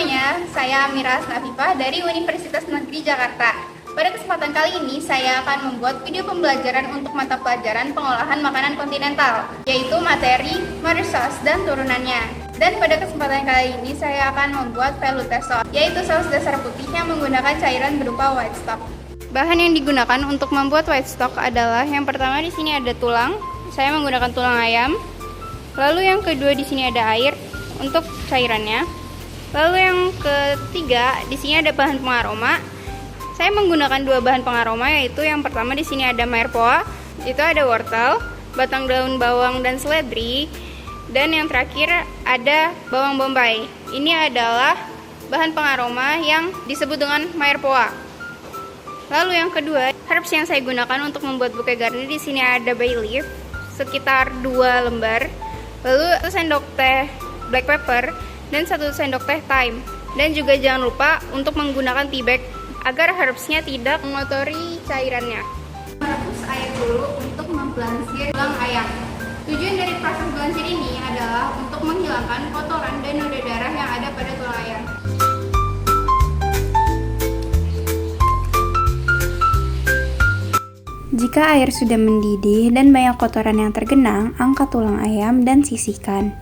semuanya, saya Mira Asnafifah dari Universitas Negeri Jakarta. Pada kesempatan kali ini, saya akan membuat video pembelajaran untuk mata pelajaran pengolahan makanan kontinental, yaitu materi, mother sauce, dan turunannya. Dan pada kesempatan kali ini, saya akan membuat velouté sauce, yaitu saus dasar putih yang menggunakan cairan berupa white stock. Bahan yang digunakan untuk membuat white stock adalah yang pertama di sini ada tulang, saya menggunakan tulang ayam. Lalu yang kedua di sini ada air untuk cairannya. Lalu yang ketiga, di sini ada bahan pengaroma. Saya menggunakan dua bahan pengaroma, yaitu yang pertama di sini ada mayrepoix, itu ada wortel, batang daun bawang dan seledri, dan yang terakhir ada bawang bombay. Ini adalah bahan pengaroma yang disebut dengan mayrepoix. Lalu yang kedua, herbs yang saya gunakan untuk membuat bouquet garni di sini ada bay leaf sekitar 2 lembar, lalu 1 sendok teh black pepper dan 1 sendok teh thyme. Dan juga jangan lupa untuk menggunakan tea bag agar herbsnya tidak mengotori cairannya. Merebus air dulu untuk memblansir tulang ayam. Tujuan dari proses blansir ini adalah untuk menghilangkan kotoran dan noda darah yang ada pada tulang ayam. Jika air sudah mendidih dan banyak kotoran yang tergenang, angkat tulang ayam dan sisihkan.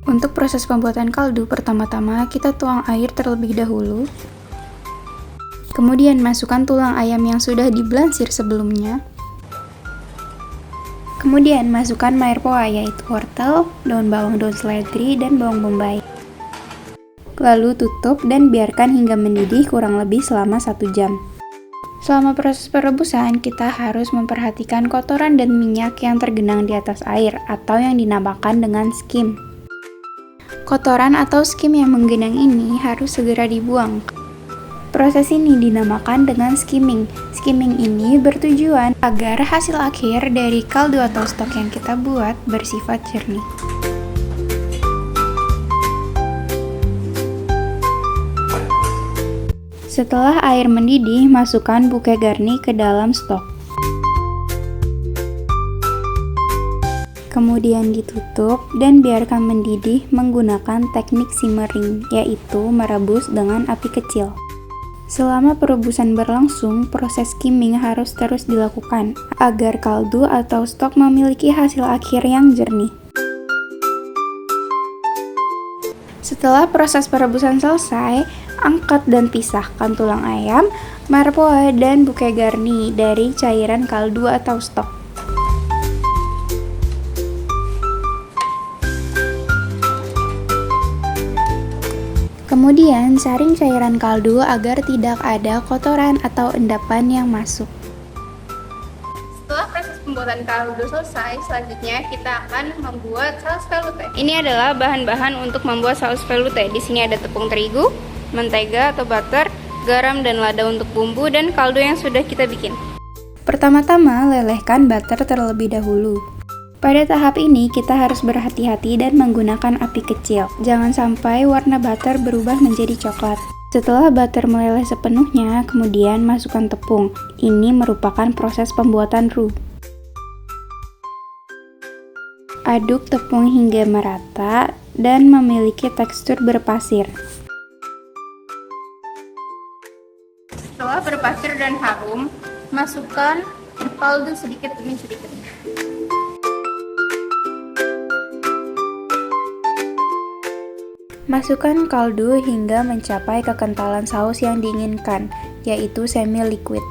Untuk proses pembuatan kaldu, pertama-tama kita tuang air terlebih dahulu. Kemudian masukkan tulang ayam yang sudah diblansir sebelumnya. Kemudian masukkan mayrepoix, yaitu wortel, daun bawang, daun seledri, dan bawang bombay. Lalu tutup dan biarkan hingga mendidih kurang lebih selama 1 jam. Selama proses perebusan, kita harus memperhatikan kotoran dan minyak yang tergenang di atas air atau yang dinamakan dengan skim. Kotoran atau skim yang menggenang ini harus segera dibuang. Proses ini dinamakan dengan skimming. Skimming ini bertujuan agar hasil akhir dari kaldu atau stok yang kita buat bersifat jernih. Setelah air mendidih, masukkan bouquet garni ke dalam stok. Kemudian ditutup dan biarkan mendidih menggunakan teknik simmering, yaitu merebus dengan api kecil. Selama perebusan berlangsung, proses skimming harus terus dilakukan agar kaldu atau stok memiliki hasil akhir yang jernih. Setelah proses perebusan selesai, angkat dan pisahkan tulang ayam, mayrepoix, dan bouquet garni dari cairan kaldu atau stok. Kemudian saring cairan kaldu agar tidak ada kotoran atau endapan yang masuk. Setelah proses pembuatan kaldu selesai, selanjutnya kita akan membuat saus velouté. Ini adalah bahan-bahan untuk membuat saus velouté. Di sini ada tepung terigu, mentega atau butter, garam dan lada untuk bumbu, dan kaldu yang sudah kita bikin. Pertama-tama, lelehkan butter terlebih dahulu. Pada tahap ini, kita harus berhati-hati dan menggunakan api kecil. Jangan sampai warna butter berubah menjadi coklat. Setelah butter meleleh sepenuhnya, kemudian masukkan tepung. Ini merupakan proses pembuatan roux. Aduk tepung hingga merata dan memiliki tekstur berpasir. Setelah berpasir dan harum, masukkan kaldu sedikit demi sedikit. Masukkan kaldu hingga mencapai kekentalan saus yang diinginkan, yaitu semi-liquid.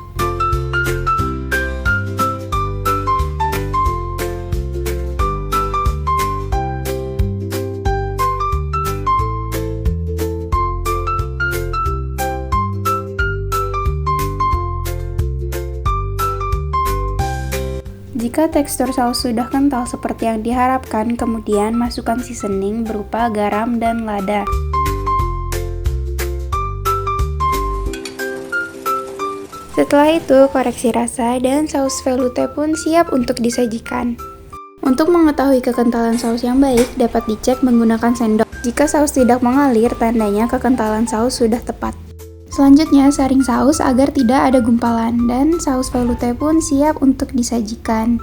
Jika tekstur saus sudah kental seperti yang diharapkan, kemudian masukkan seasoning berupa garam dan lada. Setelah itu, koreksi rasa dan saus velouté pun siap untuk disajikan. Untuk mengetahui kekentalan saus yang baik, dapat dicek menggunakan sendok. Jika saus tidak mengalir, tandanya kekentalan saus sudah tepat. Selanjutnya, saring saus agar tidak ada gumpalan, dan saus velouté pun siap untuk disajikan.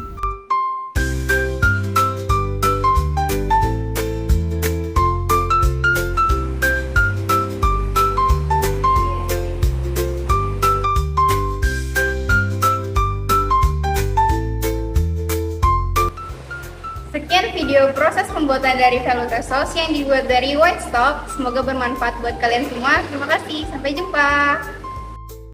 video proses pembuatan dari velouté sauce yang dibuat dari white stock. Semoga bermanfaat buat kalian semua. Terima kasih, sampai jumpa.